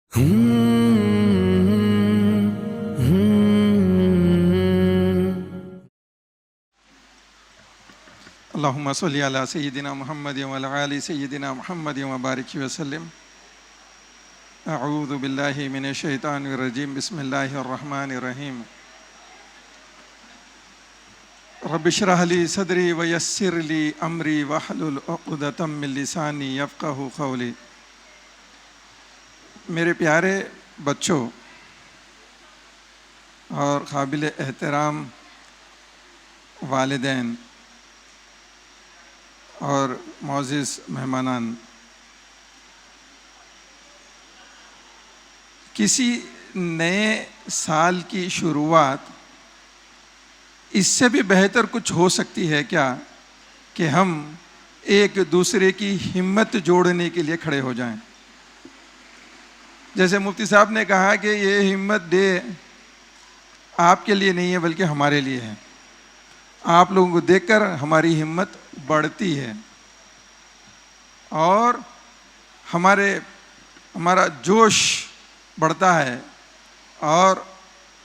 अल्लाहुम्मा सल्ली अला सय्यिदिना मुहम्मद व अला आलि सय्यिदिना मुहम्मद व बारिक वसल्लम। अऊज़ु बिल्लाहि मिनश शैतानिर रजीम। बिस्मिल्लाहिर रहमानिर रहीम। रब्बि इश्रह ली सदरी व यस्सिर ली अमरी वहलुल उक़दतम मिन लिसानी यफ़क़हू क़ौली। मेरे प्यारे बच्चों और काबिल एहतराम वालिदैन और मोअज़्ज़िज़ मेहमानान, किसी नए साल की शुरुआत इससे भी बेहतर कुछ हो सकती है क्या कि हम एक दूसरे की हिम्मत जोड़ने के लिए खड़े हो जाएं। जैसे मुफ्ती साहब ने कहा कि ये हिम्मत डे आपके लिए नहीं है बल्कि हमारे लिए है। आप लोगों को देखकर हमारी हिम्मत बढ़ती है और हमारा जोश बढ़ता है और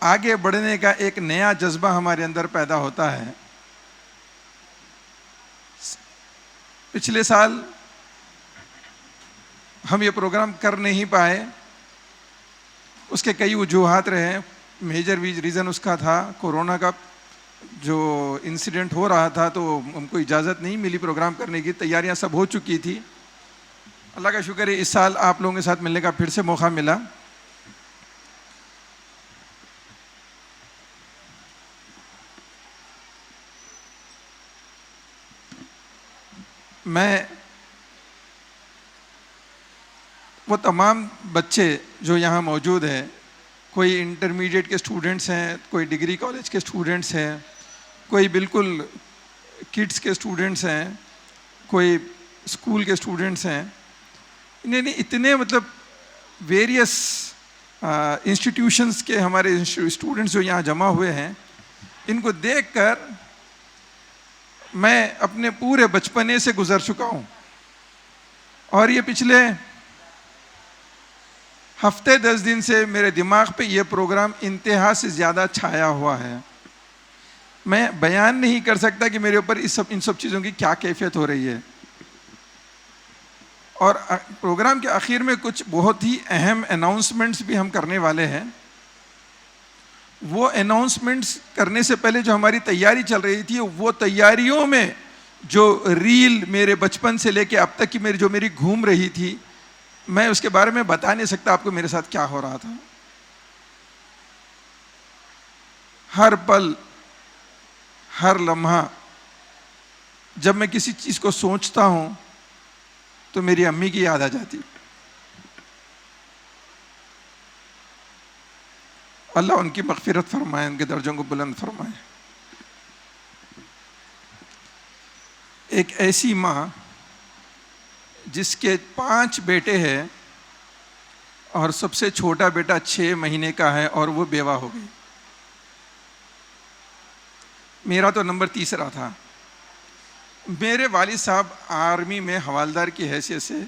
आगे बढ़ने का एक नया जज्बा हमारे अंदर पैदा होता है। पिछले साल हम ये प्रोग्राम कर नहीं पाए, उसके कई वजूहात रहे। मेजर रीज़न उसका था कोरोना का जो इंसिडेंट हो रहा था, तो हमको इजाज़त नहीं मिली प्रोग्राम करने की। तैयारियां सब हो चुकी थी। अल्लाह का शुक्र है इस साल आप लोगों के साथ मिलने का फिर से मौका मिला। मैं वो तमाम बच्चे जो यहाँ मौजूद हैं, कोई इंटरमीडिएट के स्टूडेंट्स हैं, कोई डिग्री कॉलेज के स्टूडेंट्स हैं, कोई बिल्कुल किड्स के स्टूडेंट्स हैं, कोई स्कूल के स्टूडेंट्स हैं। इन्हें इतने मतलब वेरियस इंस्टीट्यूशंस के हमारे स्टूडेंट्स जो यहाँ जमा हुए हैं, इनको देखकर मैं अपने पूरे बचपने से गुजर चुका हूँ और ये पिछले हफ्ते 10 दिन से मेरे दिमाग पे ये प्रोग्राम इंतहा से ज़्यादा छाया हुआ है। मैं बयान नहीं कर सकता कि मेरे ऊपर इन सब चीज़ों की क्या कैफियत हो रही है। और प्रोग्राम के आखिर में कुछ बहुत ही अहम अनाउंसमेंट्स भी हम करने वाले हैं। वो अनाउंसमेंट्स करने से पहले जो हमारी तैयारी चल रही थी, वो तैयारियों में जो रील मेरे बचपन से लेके अब तक की मेरी घूम रही थी, मैं उसके बारे में बता नहीं सकता आपको मेरे साथ क्या हो रहा था। हर पल, हर लम्हा जब मैं किसी चीज़ को सोचता हूँ तो मेरी अम्मी की याद आ जाती। अल्लाह उनकी मग़फ़िरत फरमाए, उनके दर्जों को बुलंद फरमाए। एक ऐसी माँ जिसके 5 बेटे हैं और सबसे छोटा बेटा 6 महीने का है और वो बेवा हो गई। मेरा तो नंबर 3 था। मेरे वालिद साहब आर्मी में हवालदार की हैसियत से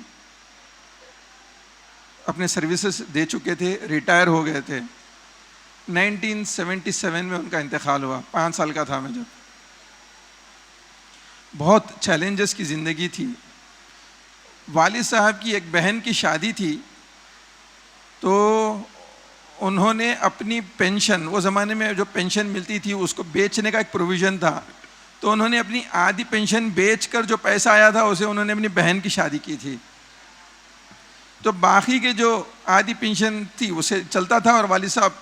अपने सर्विसेज दे चुके थे, रिटायर हो गए थे। 1977 में उनका इंतकाल हुआ। 5 साल का था मैं जब। बहुत चैलेंजेस की ज़िंदगी थी। वालिद साहब की एक बहन की शादी थी, तो उन्होंने अपनी पेंशन, वो ज़माने में जो पेंशन मिलती थी उसको बेचने का एक प्रोविज़न था, तो उन्होंने अपनी आधी पेंशन बेचकर जो पैसा आया था उसे उन्होंने अपनी बहन की शादी की थी। तो बाकी के जो आधी पेंशन थी उसे चलता था और वालिद साहब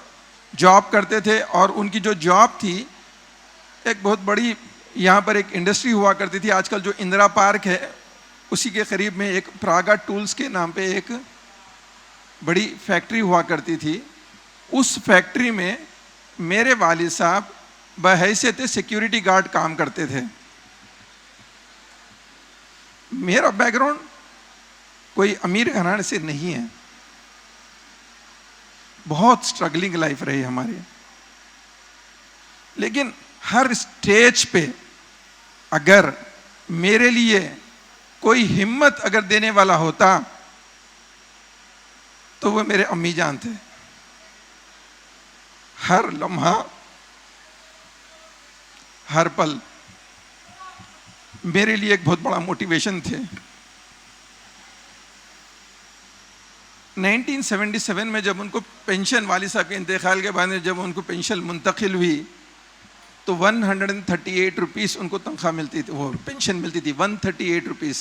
जॉब करते थे। और उनकी जो जॉब थी, एक बहुत बड़ी यहाँ पर एक इंडस्ट्री हुआ करती थी। आजकल जो इंदिरा पार्क है उसी के करीब में एक प्रागा टूल्स के नाम पे एक बड़ी फैक्ट्री हुआ करती थी। उस फैक्ट्री में मेरे वालिद साहब बहैसियत सिक्योरिटी गार्ड काम करते थे। मेरा बैकग्राउंड कोई अमीर घराने से नहीं है। बहुत स्ट्रगलिंग लाइफ रही हमारी, लेकिन हर स्टेज पे अगर मेरे लिए कोई हिम्मत अगर देने वाला होता तो वो मेरे अम्मी जान थे। हर लम्हा हर पल मेरे लिए एक बहुत बड़ा मोटिवेशन थे। 1977 में जब उनको पेंशन, वालिद साहब के इंतकाल के बाद में जब उनको पेंशन मुंतकिल हुई तो 138 रुपीस उनको तनख्वाह मिलती थी, वो पेंशन मिलती थी 138 रुपीस।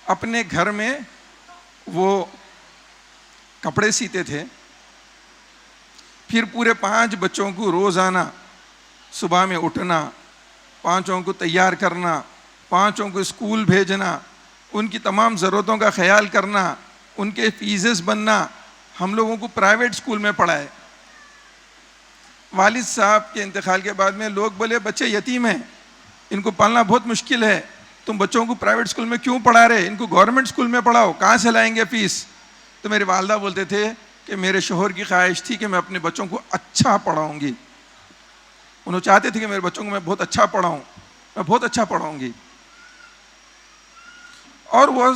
अपने घर में वो कपड़े सीते थे, फिर पूरे 5 बच्चों को रोज़ाना सुबह में उठना, 5 को तैयार करना, 5 को स्कूल भेजना, उनकी तमाम ज़रूरतों का ख्याल करना, उनके फीसेस बनना। हम लोगों को प्राइवेट स्कूल में पढ़ाए। वालिद साहब के इंतकाल के बाद में लोग बोले बच्चे यतीम हैं, इनको पालना बहुत मुश्किल है, तुम बच्चों को प्राइवेट स्कूल में क्यों पढ़ा रहे, इनको गवर्नमेंट स्कूल में पढ़ाओ, कहाँ से लाएंगे फीस। तो मेरे वालदा बोलते थे कि मेरे शोहर की ख्वाहिश थी कि मैं अपने बच्चों को अच्छा पढ़ाऊँगी। उन्होंने चाहते थे कि मेरे बच्चों को मैं बहुत अच्छा पढ़ाऊँ, मैं बहुत अच्छा पढ़ाऊँगी। और वो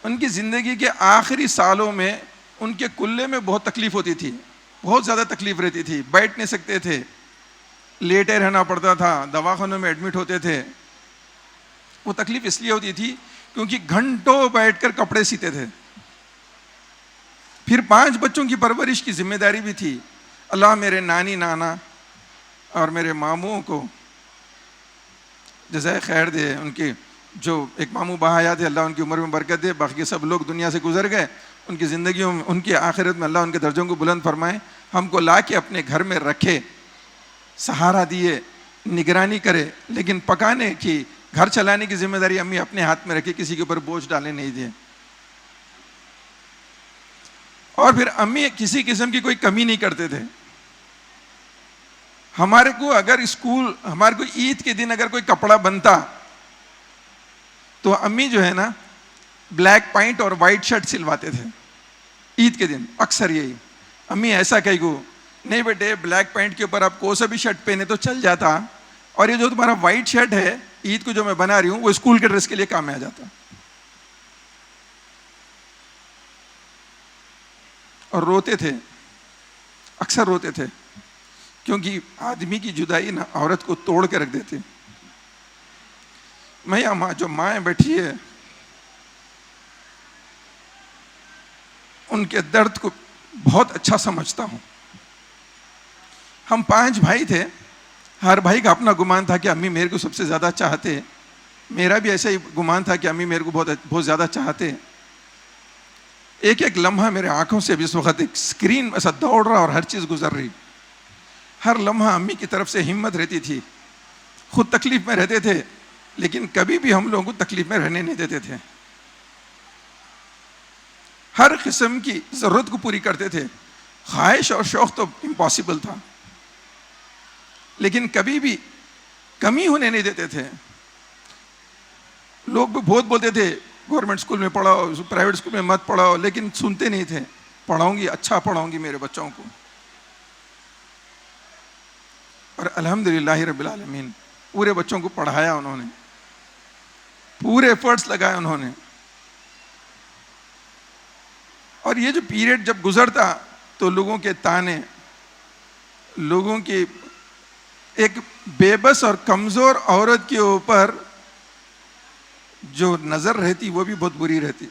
उनकी ज़िंदगी के आखिरी सालों में उनके कुल्ले में बहुत तकलीफ़ होती थी, बहुत ज़्यादा तकलीफ़ रहती थी, बैठ नहीं सकते थे, लेटे रहना पड़ता था, दवाखानों में एडमिट होते थे। वो तकलीफ़ इसलिए होती थी क्योंकि घंटों बैठकर कपड़े सीते थे। फिर 5 बच्चों की परवरिश की जिम्मेदारी भी थी। अल्लाह मेरे नानी नाना और मेरे मामूओं को जज़ाए खैर दे। उनके जो एक मामू बहाया थे, अल्लाह उनकी उम्र में बरकत दे, बाकी सब लोग दुनिया से गुजर गए। उनकी ज़िंदगियों में, उनकी आखिरत में अल्लाह उनके दर्जों को बुलंद फरमाए। हमको ला के अपने घर में रखे, सहारा दिए, निगरानी करे, लेकिन पकाने की, घर चलाने की जिम्मेदारी अम्मी अपने हाथ में रखे, किसी के ऊपर बोझ डालने नहीं दिए। और फिर अम्मी किसी किस्म की कोई कमी नहीं करते थे। हमारे को अगर स्कूल, हमारे को ईद के दिन अगर कोई कपड़ा बनता तो अम्मी जो है ना ब्लैक पैंट और वाइट शर्ट सिलवाते थे ईद के दिन। अक्सर यही अम्मी ऐसा कही को, नहीं बेटे ब्लैक पैंट के ऊपर आप कोई सा भी शर्ट पहने तो चल जाता, और ये जो तुम्हारा वाइट शर्ट है ईद को जो मैं बना रही हूं वो स्कूल के ड्रेस के लिए काम में आ जाता। और रोते थे, अक्सर रोते थे, क्योंकि आदमी की जुदाई ना औरत को तोड़ के रख देती। मैं या माँ, जो माएँ बैठी है, उनके दर्द को बहुत अच्छा समझता हूँ। हम 5 भाई थे, हर भाई का अपना गुमान था कि अम्मी मेरे को सबसे ज़्यादा चाहते। मेरा भी ऐसा ही गुमान था कि अम्मी मेरे को बहुत ज़्यादा चाहते। एक एक लम्हा मेरे आंखों से भी इस वक्त एक स्क्रीन ऐसा दौड़ रहा और हर चीज़ गुजर रही। हर लम्हा अम्मी की तरफ से हिम्मत रहती थी। खुद तकलीफ में रहते थे, लेकिन कभी भी हम लोगों को तकलीफ में रहने नहीं देते थे। हर किस्म की ज़रूरत को पूरी करते थे। ख्वाहिश और शौक़ तो इम्पॉसिबल था, लेकिन कभी भी कमी होने नहीं देते थे। लोग भी बहुत बोलते थे गवर्नमेंट स्कूल में पढ़ाओ, प्राइवेट स्कूल में मत पढ़ाओ, लेकिन सुनते नहीं थे। पढ़ाऊंगी, अच्छा पढ़ाऊंगी मेरे बच्चों को। और अल्हम्दुलिल्लाह रब्बिल आलमीन पूरे बच्चों को पढ़ाया उन्होंने, पूरे एफर्ट्स लगाए उन्होंने। और ये जो पीरियड जब गुजरता तो लोगों के ताने, लोगों की एक बेबस और कमज़ोर औरत के ऊपर जो नज़र रहती वो भी बहुत बुरी रहती।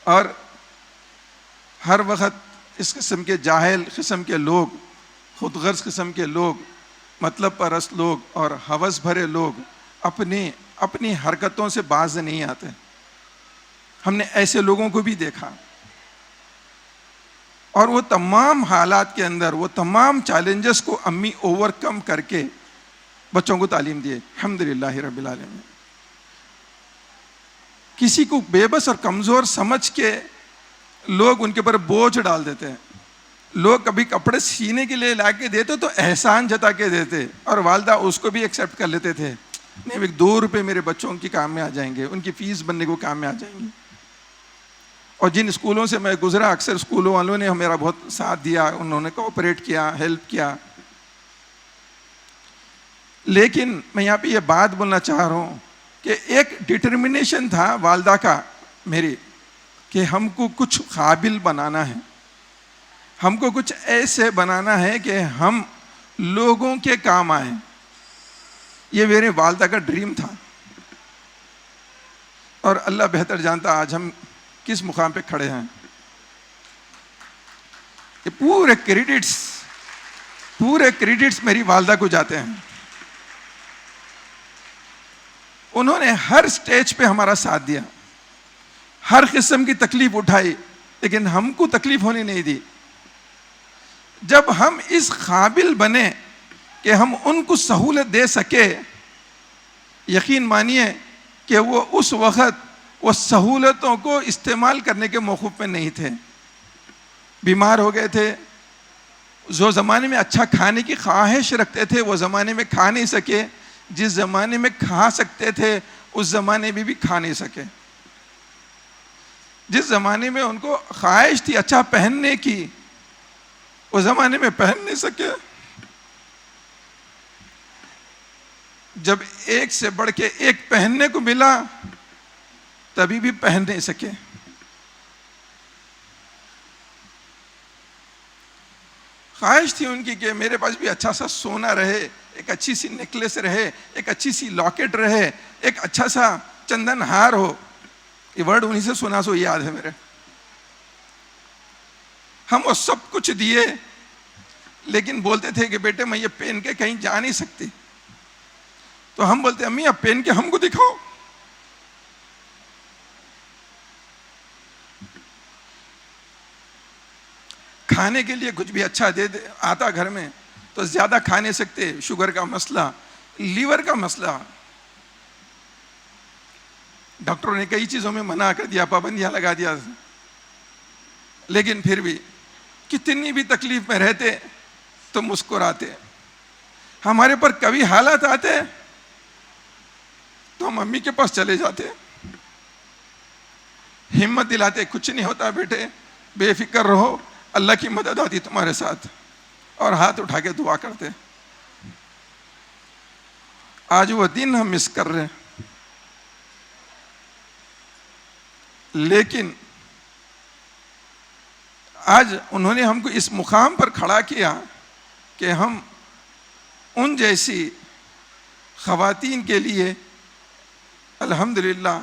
और हर वक्त इस किस्म के जाहिल किस्म के लोग, खुदगर्ज़ किस्म के लोग, मतलब परस्त लोग और हवस भरे लोग अपनी हरकतों से बाज नहीं आते। हमने ऐसे लोगों को भी देखा, और वो तमाम हालात के अंदर, वो तमाम चैलेंजेस को अम्मी ओवरकम करके बच्चों को तालीम दिए। अल्हम्दुलिल्लाह रब्बिल आलमीन। किसी को बेबस और कमज़ोर समझ के लोग उनके ऊपर बोझ डाल देते हैं। लोग कभी कपड़े सीने के लिए ला के देते तो एहसान जता के देते, और वालदा उसको भी एक्सेप्ट कर लेते थे। नहीं, 2 रुपये मेरे बच्चों के काम में आ जाएंगे, उनकी फ़ीस बनने को काम में आ जाएंगी। और जिन स्कूलों से मैं गुजरा, अक्सर स्कूलों वालों ने मेरा बहुत साथ दिया, उन्होंने कोऑपरेट किया, हेल्प किया। लेकिन मैं यहाँ पे ये बात बोलना चाह रहा हूँ कि एक डिटर्मिनेशन था वालदा का मेरी, कि हमको कुछ काबिल बनाना है, हमको कुछ ऐसे बनाना है कि हम लोगों के काम आए। ये मेरे वालदा का ड्रीम था, और अल्लाह बेहतर जानता आज हम किस मुकाम पे खड़े हैं। ये पूरे क्रेडिट्स मेरी वालदा को जाते हैं। उन्होंने हर स्टेज पे हमारा साथ दिया, हर किस्म की तकलीफ उठाई, लेकिन हमको तकलीफ होने नहीं दी। जब हम इस काबिल बने कि हम उनको सहूलत दे सके, यकीन मानिए कि वो उस वक़्त वो सहूलतों को इस्तेमाल करने के मौक़ूफ़ में नहीं थे। बीमार हो गए थे, जो ज़माने में अच्छा खाने की ख्वाहिश रखते थे वो ज़माने में खा नहीं सके, जिस ज़माने में खा सकते थे उस ज़माने में भी खा नहीं सके। जिस ज़माने में उनको ख्वाहिश थी अच्छा पहनने की, उस ज़माने में पहन नहीं सके। जब एक से बढ़ के एक पहनने को मिला तभी भी पहन नहीं सके। ख्वाहिश थी उनकी कि मेरे पास भी अच्छा सा सोना रहे, एक अच्छी सी नेकलेस रहे, एक अच्छी सी लॉकेट रहे, एक अच्छा सा चंदन हार हो। ये वर्ड उन्हीं से सुना सो याद है मेरे। हम वो सब कुछ दिए, लेकिन बोलते थे कि बेटे मैं ये पहन के कहीं जा नहीं सकती। तो हम बोलते अम्मी अब पहन के हमको दिखाओ। खाने के लिए कुछ भी अच्छा दे दे आता घर में तो ज्यादा खा नहीं सकते, शुगर का मसला, लीवर का मसला। डॉक्टरों ने कई चीजों में मना कर दिया, पाबंदियां लगा दिया, लेकिन फिर भी कितनी भी तकलीफ में रहते तो मुस्कुराते। हमारे पर कभी हालात आते तो हम मम्मी के पास चले जाते, हिम्मत दिलाते, कुछ नहीं होता बेटे, बेफिक्र रहो, अल्लाह की मदद आती तुम्हारे साथ, और हाथ उठा के दुआ करते। आज वो दिन हम मिस कर रहे हैं, लेकिन आज उन्होंने हमको इस मुकाम पर खड़ा किया कि हम उन जैसी ख़वातीन के लिए अल्हम्दुलिल्लाह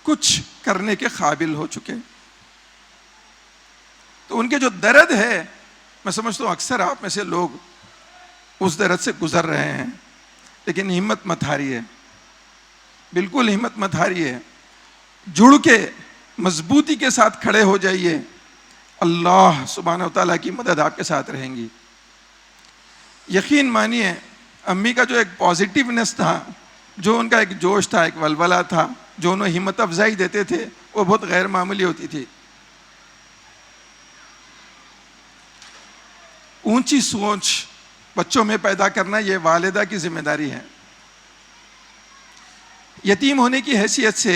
कुछ करने के काबिल हो चुके। तो उनके जो दर्द है, मैं समझता हूँ अक्सर आप में से लोग उस दर्द से गुजर रहे हैं, लेकिन हिम्मत मत हारिए, बिल्कुल हिम्मत मत हारिए, जुड़ के मजबूती के साथ खड़े हो जाइए। अल्लाह सुब्हानहू व तआला की मदद आपके साथ रहेंगी। यकीन मानिए अम्मी का जो एक पॉजिटिवनेस था, जो उनका एक जोश था, एक वलवला था, जो उन्हें हिम्मत अफजाई देते थे, वो बहुत गैर मामूली होती थी। ऊंची सोच बच्चों में पैदा करना ये वालिदा की जिम्मेदारी है। यतीम होने की हैसियत से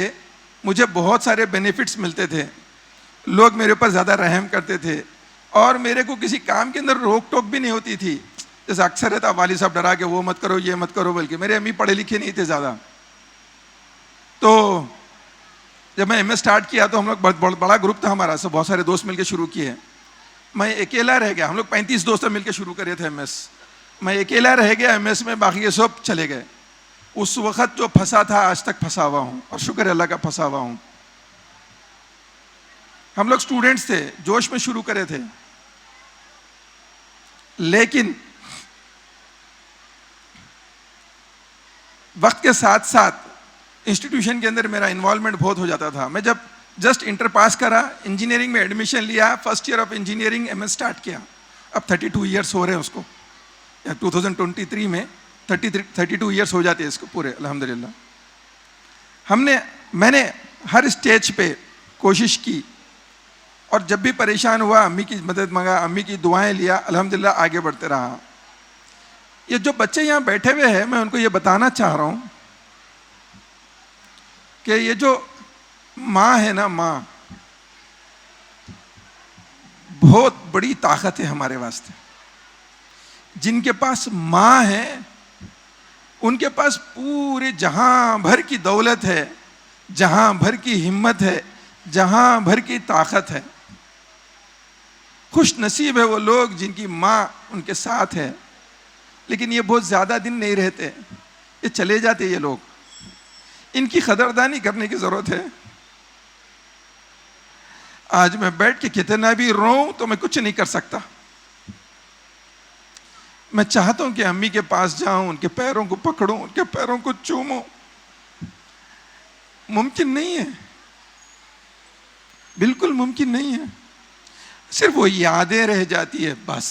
मुझे बहुत सारे बेनिफिट्स मिलते थे, लोग मेरे ऊपर ज़्यादा रहम करते थे, और मेरे को किसी काम के अंदर रोक टोक भी नहीं होती थी। जैसे अक्सर रहता वालिद साहब डरा के वो मत करो ये मत करो, बल्कि मेरे अम्मी पढ़े लिखे नहीं थे ज़्यादा। तो जब मैं एमएस स्टार्ट किया तो हम लोग बहुत बड़ा ग्रुप था हमारा, सब बहुत सारे दोस्त मिलकर शुरू किए। मैं अकेला रह गया, हम लोग 35 दोस्त मिलकर शुरू करे थे एमएस। मैं अकेला रह गया एमएस में, बाकी ये सब चले गए। उस वक्त जो फंसा था आज तक फंसा हुआ हूँ, और शुक्र अल्लाह का फंसा हुआ हूँ। हम लोग स्टूडेंट्स थे, जोश में शुरू करे थे, लेकिन वक्त के साथ साथ इंस्टीट्यूशन के अंदर मेरा इन्वॉल्वमेंट बहुत हो जाता था। मैं जब जस्ट इंटर पास करा, इंजीनियरिंग में एडमिशन लिया, first year of engineering MS start किया। अब 32 ईयर्स हो रहे हैं उसको, या 2023 में 32 ईयर्स हो जाते हैं इसको पूरे, अल्हम्दुलिल्लाह। मैंने हर स्टेज पे कोशिश की, और जब भी परेशान हुआ अम्मी की मदद मांगा, अम्मी की दुआएं लिया, अल्हम्दुलिल्लाह आगे बढ़ते रहा। ये जो बच्चे यहाँ बैठे हुए हैं, मैं उनको ये बताना चाह रहा हूँ कि ये जो माँ है ना, माँ बहुत बड़ी ताकत है हमारे वास्ते। जिनके पास माँ है उनके पास पूरे जहां भर की दौलत है, जहां भर की हिम्मत है, जहां भर की ताकत है। खुश नसीब है वो लोग जिनकी माँ उनके साथ है, लेकिन ये बहुत ज़्यादा दिन नहीं रहते, ये चले जाते ये लोग। इनकी कदरदानी करने की ज़रूरत है। आज मैं बैठ के कितना भी रोऊं तो मैं कुछ नहीं कर सकता। मैं चाहता हूं कि अम्मी के पास जाऊं, उनके पैरों को पकड़ूं, उनके पैरों को चूमूं, मुमकिन नहीं है, बिल्कुल मुमकिन नहीं है। सिर्फ वो यादें रह जाती है, बस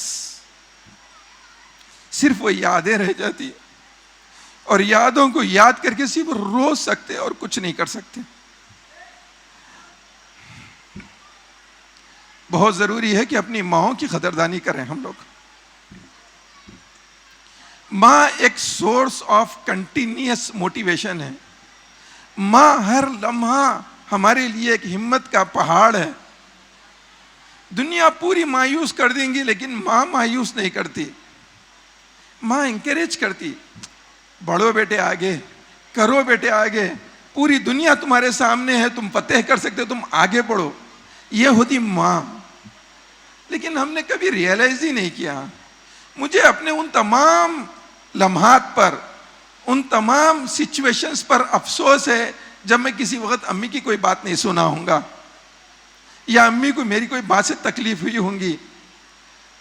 सिर्फ वो यादें रह जाती है, और यादों को याद करके सिर्फ रो सकते और कुछ नहीं कर सकते। बहुत जरूरी है कि अपनी माँओं की कदरदानी करें हम लोग। माँ एक सोर्स ऑफ कंटिन्यूअस मोटिवेशन है। माँ हर लम्हा हमारे लिए एक हिम्मत का पहाड़ है। दुनिया पूरी मायूस कर देंगी, लेकिन माँ मायूस नहीं करती। माँ इंकरेज करती, बढ़ो बेटे आगे, करो बेटे आगे, पूरी दुनिया तुम्हारे सामने है, तुम फतेह कर सकते हो, तुम आगे बढ़ो। ये होती माँ। लेकिन हमने कभी रियलाइज ही नहीं किया। मुझे अपने उन तमाम लम्हात पर, उन तमाम सिचुएशंस पर अफसोस है जब मैं किसी वक्त अम्मी की कोई बात नहीं सुना होऊंगा, या अम्मी को मेरी कोई बात से तकलीफ हुई होंगी।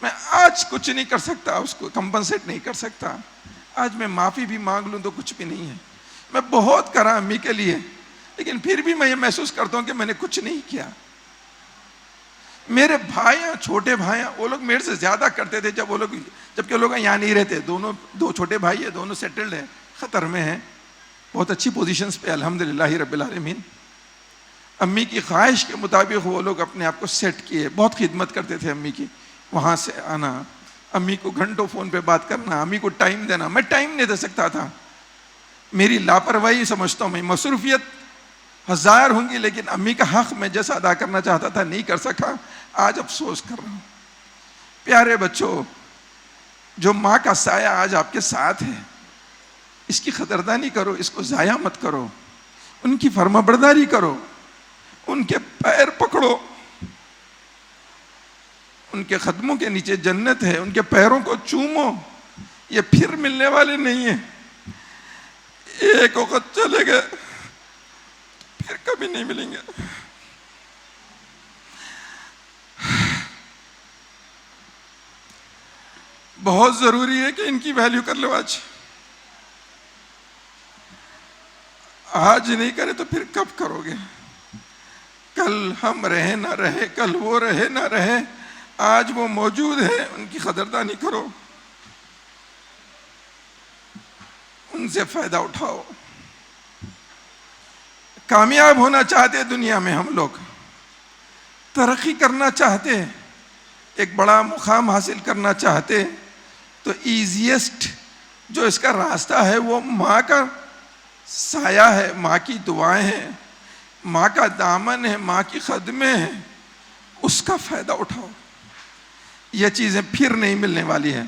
मैं आज कुछ नहीं कर सकता, उसको कंपनसेट नहीं कर सकता। आज मैं माफ़ी भी मांग लूँ तो कुछ भी नहीं है। मैं बहुत करा अम्मी के लिए, लेकिन फिर भी मैं ये महसूस करता हूँ कि मैंने कुछ नहीं किया। मेरे भाई, छोटे भाई, वो लोग मेरे से ज़्यादा करते थे जबकि वो लोग यहाँ नहीं रहते। दो छोटे भाई है, दोनों सेटल्ड है, ख़तर में हैं, बहुत अच्छी पोजीशंस पे अल्हम्दुलिल्लाह रब्बिल आलमीन। अम्मी की ख्वाहिश के मुताबिक वो लोग अपने आप को सेट किए। बहुत खिदमत करते थे अम्मी की, वहाँ से आना, अम्मी को घंटों फ़ोन पे बात करना, अम्मी को टाइम देना। मैं टाइम नहीं दे सकता था, मेरी लापरवाही समझता हूँ मैं। मसरूफियत हज़ार होंगी, लेकिन अम्मी का हक़ मैं जैसा अदा करना चाहता था नहीं कर सका। आज अफसोस कर रहा हूँ। प्यारे बच्चों, जो माँ का साया आज आपके साथ है, इसकी कदरदानी करो, इसको ज़ाया मत करो, उनकी फरमाबरदारी करो, उनके पैर पकड़ो। उनके कदमों के नीचे जन्नत है, उनके पैरों को चूमो। ये फिर मिलने वाले नहीं है। एक वक्त चले गए, फिर कभी नहीं मिलेंगे। बहुत जरूरी है कि इनकी वैल्यू कर लो। आज नहीं करे तो फिर कब करोगे? कल हम रहे ना रहे, कल वो रहे ना रहे, आज वो मौजूद है, उनकी कदरदानी करो, उनसे फायदा उठाओ। कामयाब होना चाहते दुनिया में, हम लोग तरक्की करना चाहते, एक बड़ा मुकाम हासिल करना चाहते, तो ईजीएस्ट जो इसका रास्ता है वो माँ का साया है, माँ की दुआएं हैं, माँ का दामन है, माँ की खदमें हैं। उसका फायदा उठाओ, ये चीजें फिर नहीं मिलने वाली है।